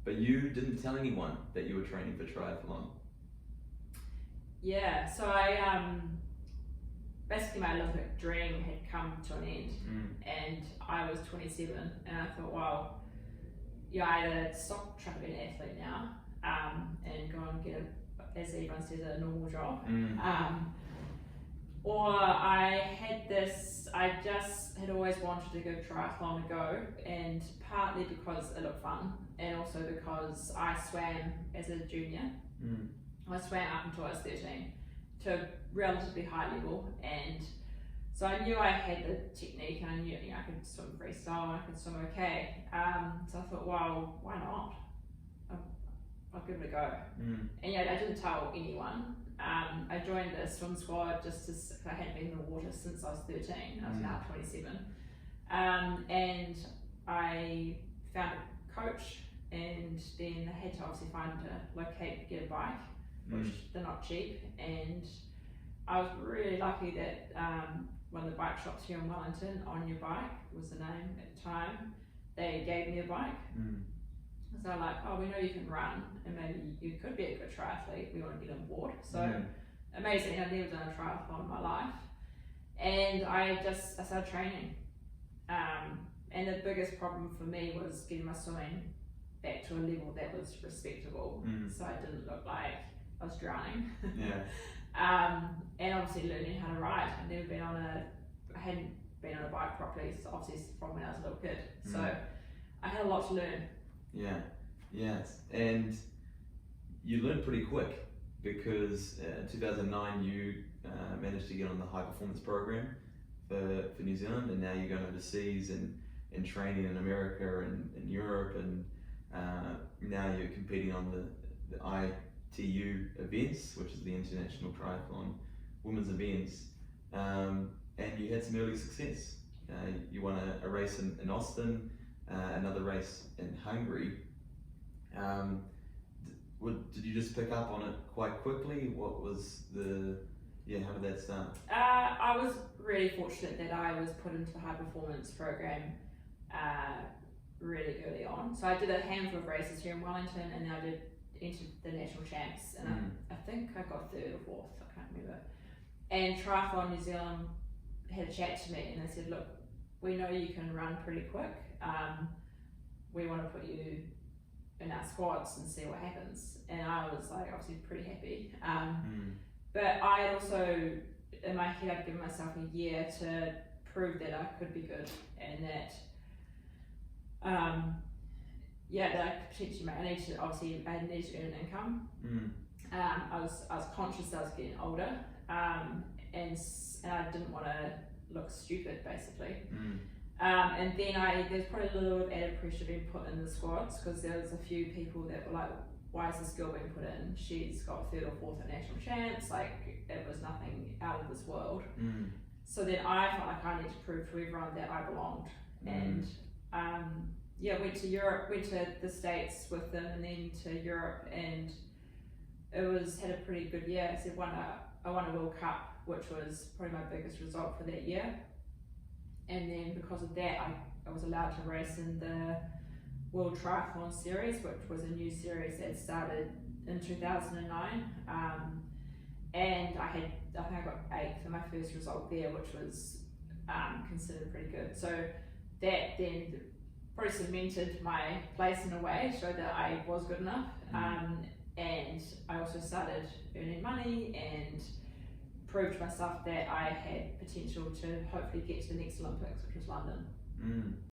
but you didn't tell anyone that you were training for triathlon. Yeah, so I basically my Olympic dream had come to an end, and I was 27, and I thought, well, you either stop trying to be an athlete now, and go and get as everyone says, a normal job, or I just had always wanted to give triathlon a go, and partly because it looked fun, and also because I swam as a junior. I swam up until I was 13 to a relatively high level, and so I knew I had the technique, and I knew I could swim freestyle and I could swim okay. So I thought, well, why not? I'll give it a go. And yeah, I didn't tell anyone. I joined the swim squad just as I hadn't been in the water since I was 13. I was now 27. And I found a coach, and then I had to obviously get a bike, which they're not cheap. And I was really lucky that one of the bike shops here in Wellington, On Your Bike was the name at the time, they gave me a bike. So they're like, oh, we know you can run, and maybe you could be a good triathlete, we want to get on board. So amazing, I'd never done a triathlon in my life. And I started training. And the biggest problem for me was getting my swimming back to a level that was respectable, so I didn't look like I was drowning. And obviously learning how to ride. I hadn't been on a bike properly, so obviously from when I was a little kid. So I had a lot to learn. Yes, and you learned pretty quick, because in 2009 you managed to get on the high performance program for New Zealand, and now you're going overseas and training in America and in Europe, and now you're competing on the ITU events, which is the International Triathlon Women's Events, and you had some early success. You won a race in Austin, another race in Hungary. Did you just pick up on it quite quickly? What was how did that start? I was really fortunate that I was put into the high performance program really early on. So I did a handful of races here in Wellington, and then I did enter the national champs, and I think I got third or fourth, I can't remember. And Triathlon New Zealand had a chat to me, and they said, look, we know you can run pretty quick. We want to put you in our squads and see what happens. And I was like, obviously pretty happy. But I had also, in my head, I'd given myself a year to prove that I could be good, and that that I could potentially I needed to earn an income. I was conscious that I was getting older, and I didn't want to look stupid, basically. And then there's probably a little added pressure being put in the squads, because there was a few people that were like, why is this girl being put in? She's got third or fourth at national champs, like it was nothing out of this world. So then I felt like I needed to prove to everyone that I belonged. And went to Europe, went to the States with them, and then to Europe, and had a pretty good year. So I won a World Cup, which was probably my biggest result for that year. And then because of that, I was allowed to race in the World Triathlon Series, which was a new series that started in 2009. And I think I got 8th for my first result there, which was considered pretty good. So that then probably cemented my place in a way, showed that I was good enough. And I also started earning money and proved to myself that I had potential to hopefully get to the next Olympics, which was London.